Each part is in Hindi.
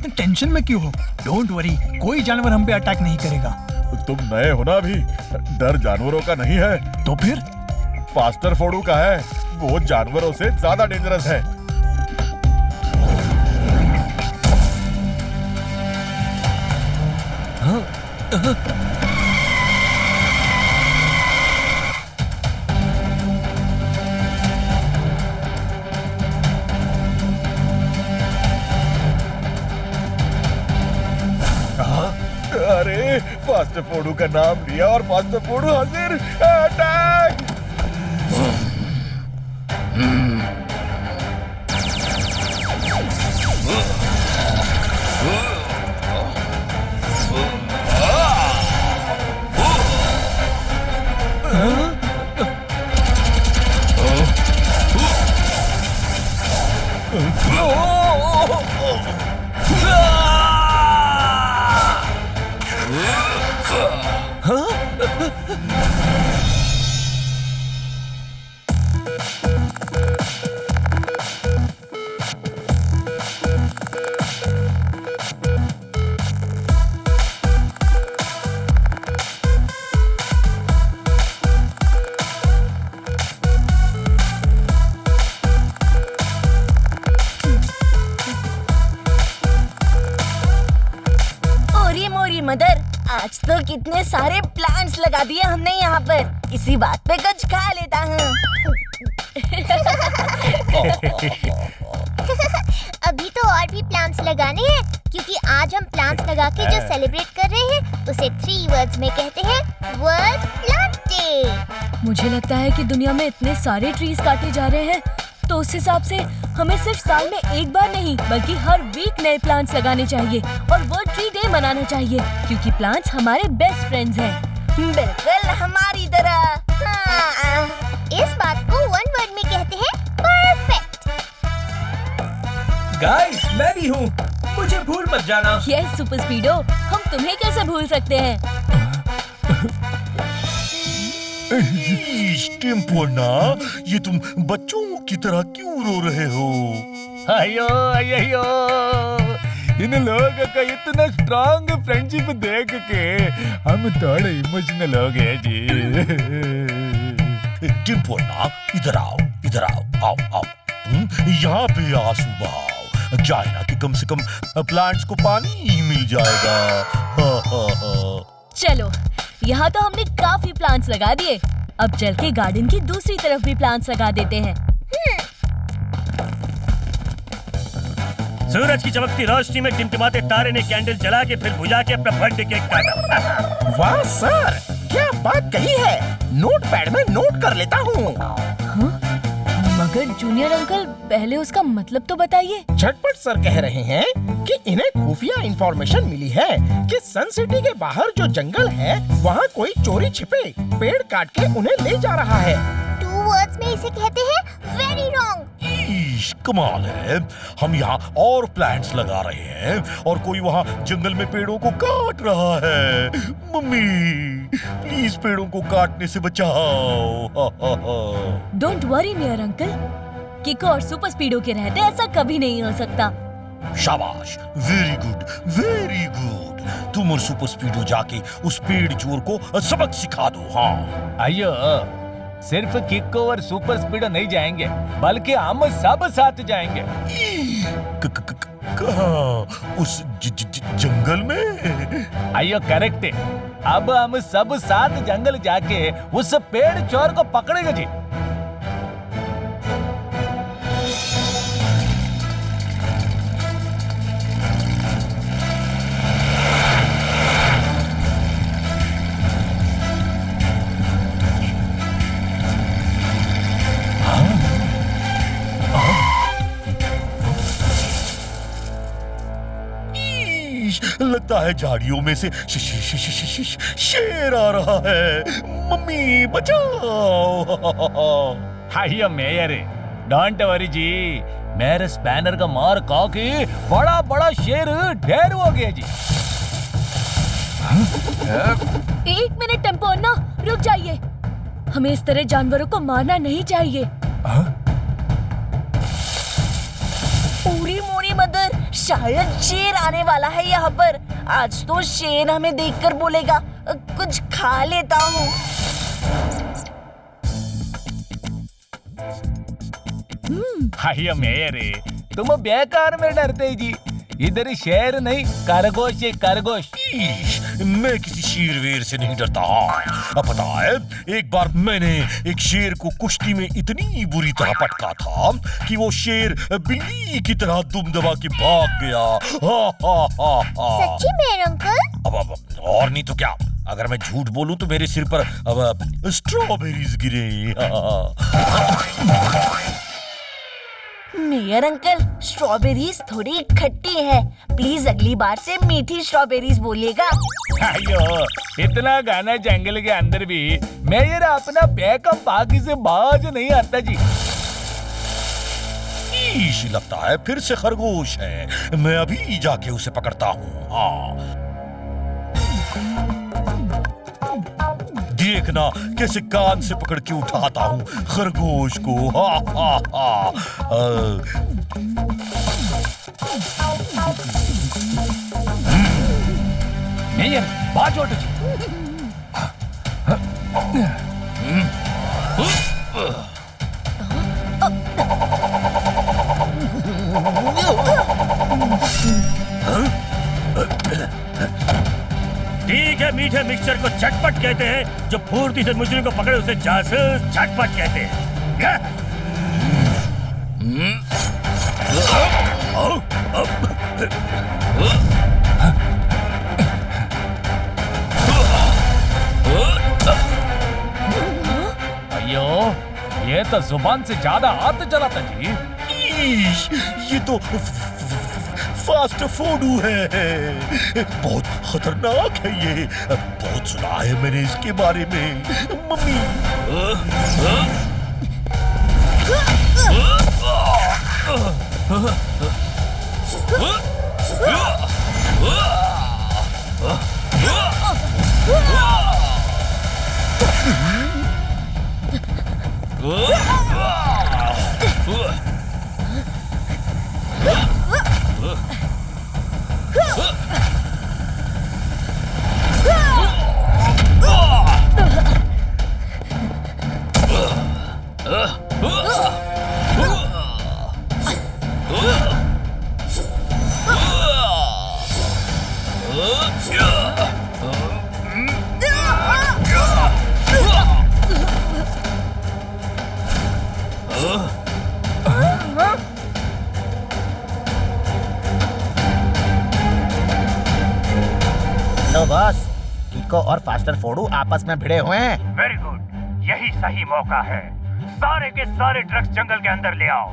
इतने टेंशन में क्यों हो? डोंट वरी, कोई जानवर हम पे अटैक नहीं करेगा। तुम नए हो ना अभी, डर जानवरों का नहीं है। तो फिर फास्टर फोड़ू का है, वो जानवरों से ज्यादा डेंजरस है। अरे फास्टर फोड़ू का नाम लिया और फास्टर फोड़ू हाजिर। अटैक! मदर, आज तो कितने सारे प्लांट्स लगा दिए हमने यहाँ पर। इसी बात पे कुछ खा लेता हूँ। अभी तो और भी प्लांट्स लगाने हैं, क्योंकि आज हम प्लांट्स लगा के जो सेलिब्रेट कर रहे हैं उसे 3 वर्ड्स में कहते हैं वर्ल्ड प्लांट डे। मुझे लगता है कि दुनिया में इतने सारे ट्रीज काटे जा रहे हैं, तो उस हिसाब से हमें सिर्फ साल में एक बार नहीं बल्कि हर वीक नए प्लांट्स लगाने चाहिए और वर्ल्ड ट्री डे मनाना चाहिए, क्योंकि प्लांट्स हमारे बेस्ट फ्रेंड्स हैं। बिल्कुल हमारी तरह। हाँ। इस बात को 1 वर्ड में कहते हैं परफेक्ट। गाइस, मैं भी हूँ, मुझे भूल मत जाना। यस सुपर स्पीडो, हम तुम्हें कैसे भूल सकते हैं। टिम्पोना, ये तुम बच्चों की तरह क्यों रो रहे हो? अयो अयो, इन लोगों का इतना स्ट्रॉन्ग फ्रेंडशिप देख के हम थोड़े इमोशनल हो गए जी। टिम्पोना, इधर आओ, इधर आओ, आओ आओ। तुम यहाँ पे आंसू बहाओ, क्या है ना कि कम से कम प्लांट्स को पानी मिल जाएगा। चलो, यहाँ तो हमने काफी प्लांट्स लगा दिए, अब चल के गार्डन की दूसरी तरफ भी प्लांट्स लगा देते हैं। सूरज की चमकती रोशनी में टिमटिमाते तारे ने कैंडल जला के फिर बुझा के अपना बर्थडे केक काटा। वाह सर, क्या बात कही है, नोटपैड में नोट कर लेता हूँ। मगर जूनियर अंकल, पहले उसका मतलब तो बताइए। झटपट सर कह रहे हैं कि इन्हें खुफिया इंफॉर्मेशन मिली है कि सन सिटी के बाहर जो जंगल है वहाँ कोई चोरी छिपे पेड़ काट के उन्हें ले जा रहा है। 2 वर्ड्स में इसे कहते हैं वेरी रॉन्ग। कमाल है, हम यहाँ और प्लांट्स लगा रहे हैं और कोई वहाँ जंगल में पेड़ों को काट रहा है। मम्मी, प्लीज पेड़ों को काटने से बचाओ। डोंट वरी मेयर अंकल, किको और सुपर स्पीडो के रहते ऐसा कभी नहीं हो सकता। शाबाश, वेरी गुड, वेरी गुड। तुम और सुपर स्पीडो जाके उस पेड़ चोर को सबक सिखा दो। हाँ अयो, सिर्फ किक्को और सुपर स्पीडो नहीं जाएंगे, बल्कि हम सब साथ जाएंगे। कहाँ? उस जंगल में? अयो करेक्ट है, अब हम सब साथ जंगल जाके उस पेड़ चोर को पकड़ेंगे जी। लगता है झाड़ियों में से शेर आ रहा है। मम्मी बचाओ। हायो मेयर, डोंट वरी जी, मेरे स्पैनर का मार खा के बड़ा बड़ा शेर ढेर हो गया जी। 1 मिनट टेम्पो अन्ना, रुक जाइए, हमें इस तरह जानवरों को मारना नहीं चाहिए। पूरी मोरी मदर, शायद शेर आने वाला है यहाँ पर। आज तो शेर हमें देखकर बोलेगा कुछ खा लेता हूँ। हाय मेरे, तुम बेकार में डरते ही जी। इधर शेर नहीं, खरगोश है, खरगोश। ईश, मैं किसी शेर वेर से नहीं डरता। अब पता है, एक बार मैंने एक शेर को कुश्ती में इतनी बुरी तरह पटका था कि वो शेर बिल्ली की तरह दुम दबा के भाग गया। हा हा हा हा। सच्ची मेरे अंकल? अब और नहीं तो क्या। अगर मैं झूठ बोलूं तो मेरे सिर पर अब स्ट्रॉबेरीज गिरे। मेयर अंकल, स्ट्रॉबेरीज थोड़ी खट्टी है, प्लीज अगली बार से मीठी स्ट्रॉबेरीज बोलिएगा। अयो, इतना गाना जंगल के अंदर भी मेरा अपना पैकम बाकी से बाज नहीं आता जी। ईश, लगता है फिर से खरगोश है। मैं अभी जाके उसे पकड़ता हूँ। हाँ, देखना कैसे कान से पकड़ के उठाता हूँ खरगोश को। हा हा हा। मेयर, बाज ओटो जी। ठीक है, मीठे मिक्सचर को चटपट कहते हैं। जो फुर्ती से मुजरिम को पकड़े उसे जासूस झटपट कहते हैं। अयो, ये तो जुबान से ज्यादा हाथ चलाता जी। ईश, ये तो फास्ट फूडू है। बहुत खतरनाक है ये। बहुत सुना है मैंने इसके बारे में। मम्मी, लो बॉस, कीको और फास्टर फोडू आपस में भिड़े हुए हैं। वेरी गुड, यही सही मौका है। सारे के सारे ड्रग्स जंगल के अंदर ले आओ।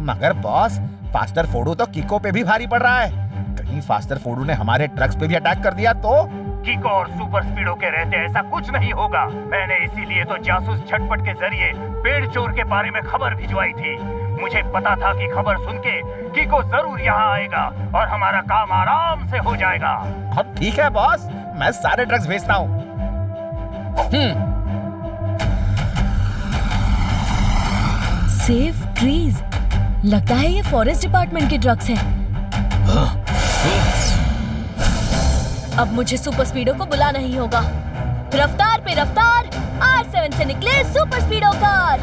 मगर बॉस, फास्टर फोडू तो कीको पे भी भारी पड़ रहा है। कहीं फास्टर फोडू ने हमारे ट्रक्स पे भी अटैक कर दिया तो? कीको और सुपर स्पीडो के रहते ऐसा कुछ नहीं होगा। मैंने इसीलिए तो जासूस झटपट के जरिए पेड़ चोर के बारे में खबर भिजवाई थी। मुझे पता था कि खबर सुन के कीको जरूर यहाँ आएगा और हमारा काम आराम से हो जाएगा। अब ठीक है बॉस, मैं सारे ट्रक्स भेजता हूँ। सेफ ट्रीज, लगता है ये फॉरेस्ट डिपार्टमेंट के ट्रक्स हैं। अब मुझे सुपर स्पीडो को बुलाना ही होगा। रफ्तार पे रफ्तार, R7 से निकले Super Speedo car.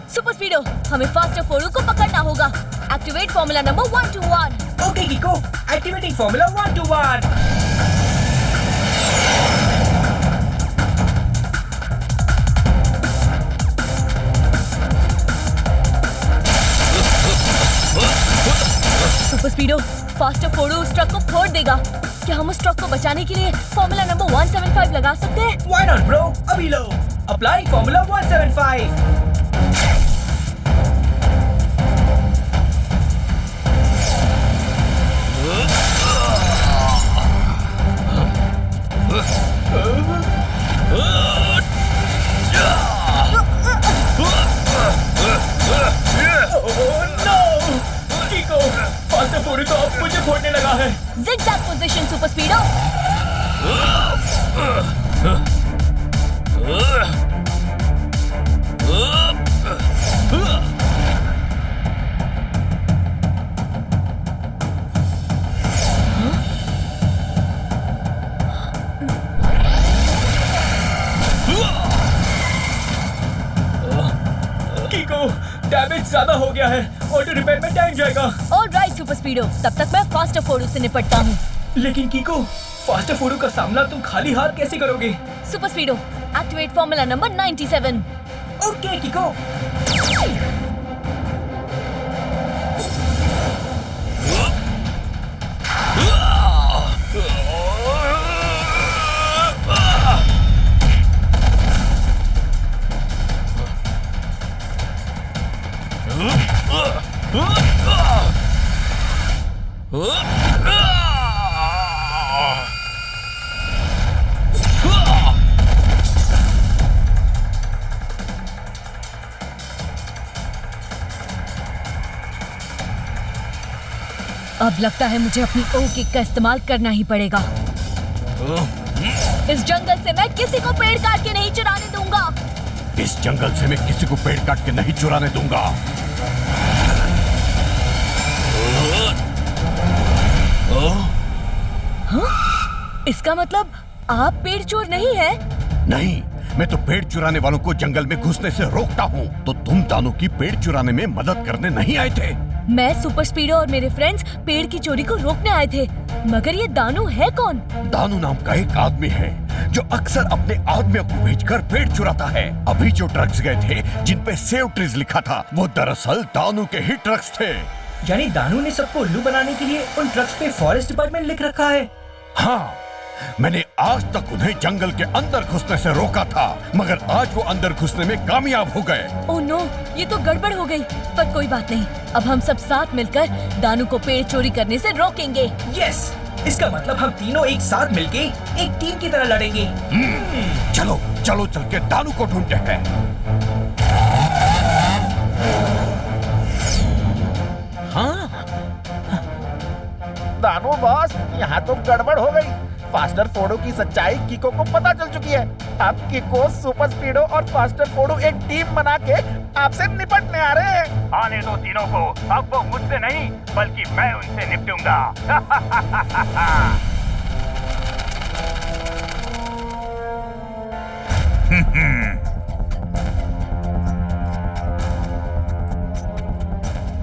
Super Speedo, हमें फास्टर फोडू को पकड़ना होगा। Activate formula number 121। Okay Kiko, activating formula 121। Super Speedo, faster फोडू उस ट्रक को फोड़ देगा। क्या हम उस ट्रक को बचाने के लिए फॉर्मूला नंबर 175 लगा सकते हैं? Why not, bro? अभी लो। Apply formula 175। फास्टर फोडू तो अब मुझे फोड़ने लगा है। Zigzag position, Super Speedo. Kiko, damage ज्यादा हो गया है। ऑटो रिपेयर में टाइम जाएगा। ऑलराइट सुपर स्पीडो, तब तक मैं फास्टर फोड़ू से निपटता हूँ। लेकिन कीको, फास्टर फोड़ू का सामना तुम खाली हाथ कैसे करोगे? Super Speedo, activate formula number 97। Okay Kiko. अब लगता है मुझे अपनी ओ किक का इस्तेमाल करना ही पड़ेगा। इस जंगल से मैं किसी को पेड़ काट के नहीं चुराने दूंगा। इस जंगल से मैं किसी को पेड़ काट के नहीं चुराने दूंगा। हाँ? इसका मतलब आप पेड़ चोर नहीं हैं? नहीं, मैं तो पेड़ चुराने वालों को जंगल में घुसने से रोकता हूँ। तो तुम दानू की पेड़ चुराने में मदद करने नहीं आए थे। मैं सुपर स्पीडो और मेरे फ्रेंड्स पेड़ की चोरी को रोकने आए थे। मगर ये दानू है कौन? दानू नाम का एक आदमी है जो अक्सर अपने आदमियों को भेजकर पेड़ चुराता है। अभी जो ट्रक्स गए थे जिन पे सेव ट्रीज लिखा था, वो दरअसल दानू के ही ट्रक्स थे। यानी दानू ने सबको उल्लू बनाने के लिए उन ट्रक्स पे फॉरेस्ट डिपार्टमेंट लिख रखा है। हाँ, मैंने आज तक उन्हें जंगल के अंदर घुसने से रोका था, मगर आज वो अंदर घुसने में कामयाब हो गए। ओह नो, ये तो गड़बड़ हो गई। पर कोई बात नहीं, अब हम सब साथ मिलकर दानू को पेड़ चोरी करने से रोकेंगे। यस, इसका मतलब हम तीनों एक साथ मिलके एक टीम की तरह लड़ेंगे। चलो चलो चल के दानू को ढूंढते हैं। हाँ, दानू बॉस, यहाँ तो गड़बड़ हो गई। फास्टर फोड़ो की सच्चाई कीको को पता चल चुकी है। अब कीको, सुपर स्पीडो और फास्टर फोड़ो एक टीम बना के आपसे निपटने आ रहे हैं। आने दो तीनों को। अब वो मुझसे नहीं बल्कि मैं उनसे निपटूंगा।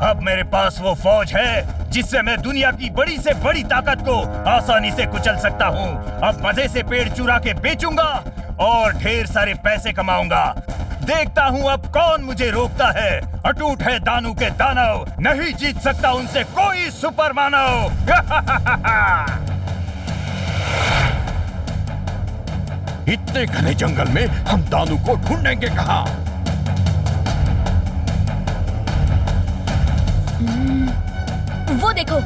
अब मेरे पास वो फौज है जिससे मैं दुनिया की बड़ी से बड़ी ताकत को आसानी से कुचल सकता हूँ। अब मजे से पेड़ चुरा के बेचूंगा और ढेर सारे पैसे कमाऊंगा। देखता हूँ अब कौन मुझे रोकता है। अटूट है दानू के दानव, नहीं जीत सकता उनसे कोई सुपर मानव। इतने घने जंगल में हम दानू को ढूंढेंगे कहाँ? वो देखो,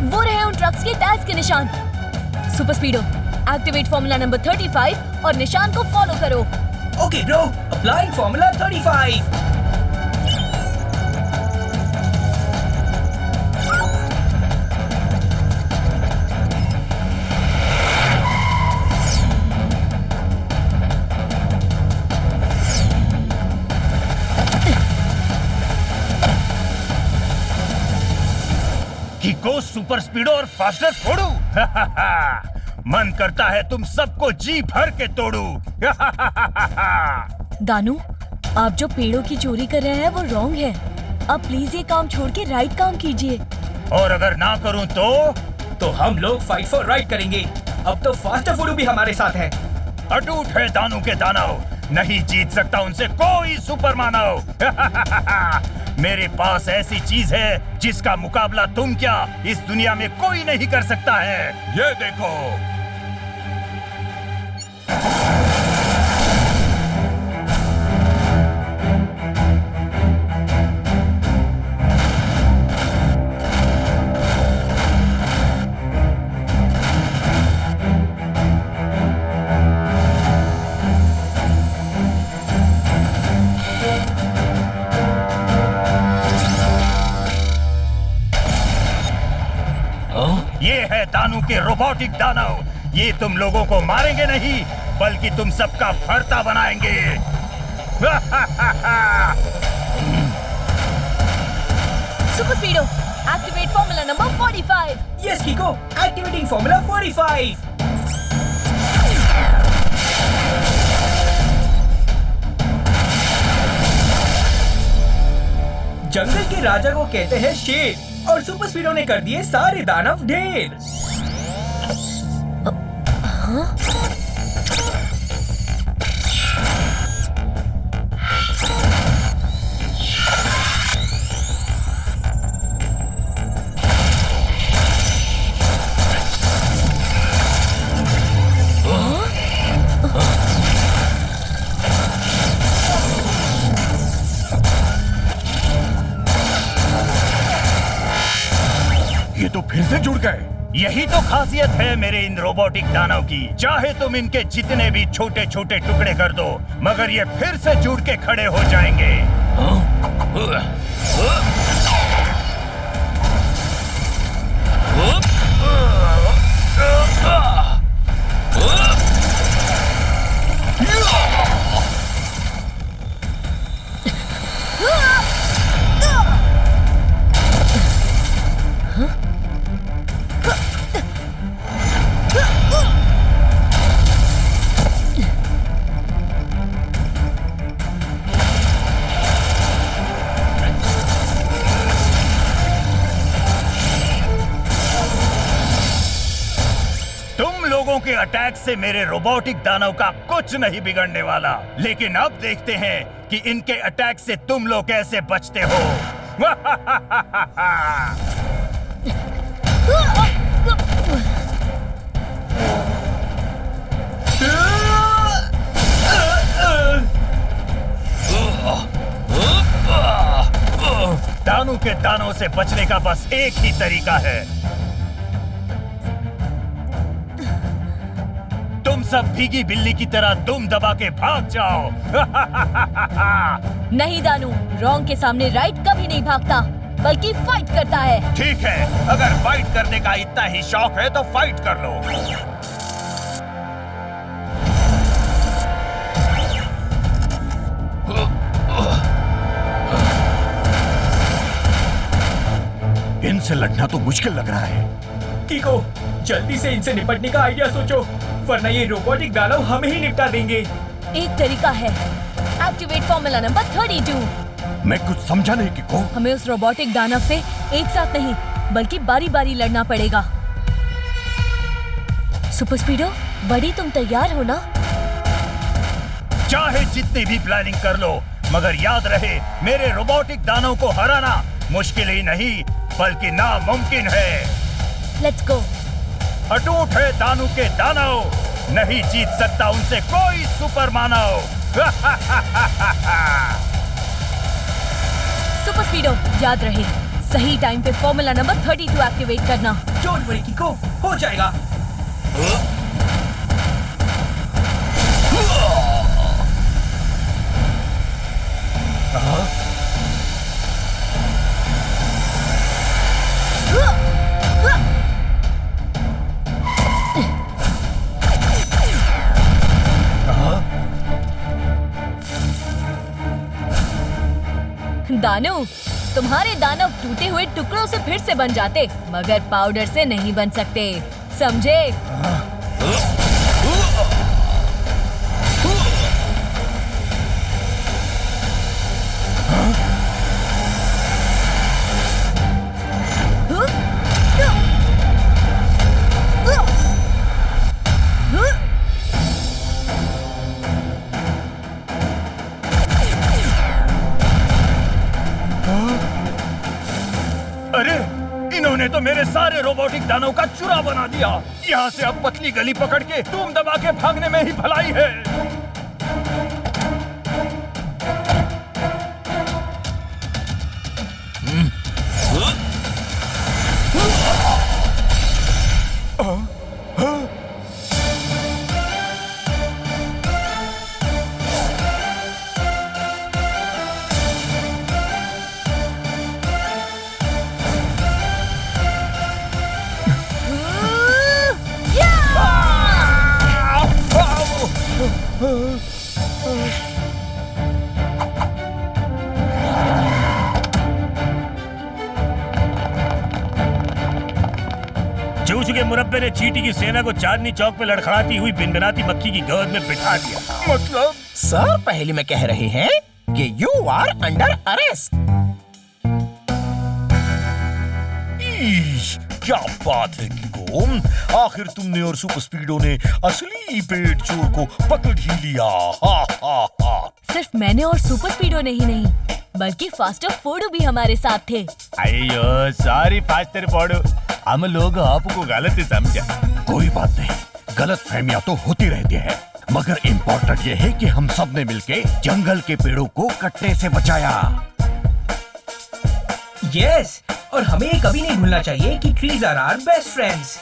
वो रहे उन ट्रक्स के टायर्स के निशान। Super Speedo, activate formula number 35 और निशान को फॉलो करो। Okay bro, applying formula 35। Kiko, Super Speedo और फास्टर फोड़ू। मन करता है तुम सबको जी भर के तोड़ू। दानू, आप जो पेड़ों की चोरी कर रहे हैं वो रॉन्ग है। आप प्लीज ये काम छोड़ के राइट काम कीजिए। और अगर ना करूं तो हम लोग फाइट फॉर राइट करेंगे। अब तो फास्टर फूडू भी हमारे साथ है। अटूट है दानू के दानव, नहीं जीत सकता उनसे कोई सुपर मानव। मेरे पास ऐसी चीज है जिसका मुकाबला तुम क्या, इस दुनिया में कोई नहीं कर सकता है। ये देखो। ये है दानू के रोबोटिक दानव, ये तुम लोगों को मारेंगे नहीं, बल्कि तुम सबका भरता बनाएंगे। Super Speedo, activate formula number 45। Yes Kiko, activating formula 45। जंगल के राजा को कहते हैं शेर और सुपर स्पीडो ने कर दिए सारे दानव ढेर। ये तो फिर से जुड़ गए। यही तो खासियत है मेरे इन रोबोटिक दानव की। चाहे तुम इनके जितने भी छोटे छोटे टुकड़े कर दो, मगर ये फिर से जुड़ के खड़े हो जाएंगे। लोगों के अटैक से मेरे रोबोटिक दानव का कुछ नहीं बिगड़ने वाला। लेकिन अब देखते हैं कि इनके अटैक से तुम लोग कैसे बचते हो। दानू के दानों से बचने का बस एक ही तरीका है, तुम सब भीगी बिल्ली की तरह दुम दबा के भाग जाओ। नहीं दानू, रॉन्ग के सामने राइट कभी नहीं भागता, बल्कि फाइट करता है। ठीक है, अगर फाइट करने का इतना ही शौक है तो फाइट कर लो। इनसे लड़ना तो मुश्किल लग रहा है। कीको, जल्दी से इनसे निपटने का आइडिया सोचो, वरना ये रोबोटिक दानव हमें ही निपटा देंगे। एक तरीका है, एक्टिवेट फॉर्मूला नंबर 32। मैं कुछ समझा नहीं कीको। हमें उस रोबोटिक दानव से एक साथ नहीं, बल्कि बारी बारी लड़ना पड़ेगा। सुपर स्पीडो, बड़ी तुम तैयार हो ना? चाहे जितनी भी प्लानिंग कर लो, मगर याद रहे मेरे रोबोटिक दानव को हराना मुश्किल ही नहीं बल्कि नामुमकिन है। Let's go. अटूट है दानू के दानव, नहीं जीत सकता उनसे कोई सुपर मानव। सुपर स्पीडो, याद रहे सही टाइम पे फॉर्मूला नंबर 32 एक्टिवेट करना। डोंट वरी कीको, हो जाएगा। दानू, तुम्हारे दानव टूटे हुए टुकड़ों से फिर से बन जाते, मगर पाउडर से नहीं बन सकते, समझे? अरे, इन्होंने तो मेरे सारे रोबोटिक दानव का चूरा बना दिया। यहाँ से अब पतली गली पकड़ के तुम दबा के भागने में ही भलाई है। चूचू के मुरब्बे ने चींटी की सेना को चांदनी चौक पे लड़खड़ाती हुई भिनभिनाती मक्खी की गोद में बिठा दिया। मतलब सर पहले में कह रहे हैं कि यू आर अंडर अरेस्ट। क्या बात है किको, आखिर तुमने और सुपर स्पीडो ने असली पेड़ चोर को पकड़ ही लिया। हा हा हा। सिर्फ मैंने और सुपर स्पीडो ने ही नहीं, बल्कि फास्टर फोडू भी हमारे साथ थे। अयो सॉरी फास्टर फोडू, हम लोग आपको गलत समझा। कोई बात नहीं, गलत फहमियां तो होती रहती है, मगर इम्पोर्टेंट ये है कि हम सब ने मिलके जंगल के पेड़ों को कटने से बचाया। यस, और हमें ये कभी नहीं भूलना चाहिए कि trees are our best friends.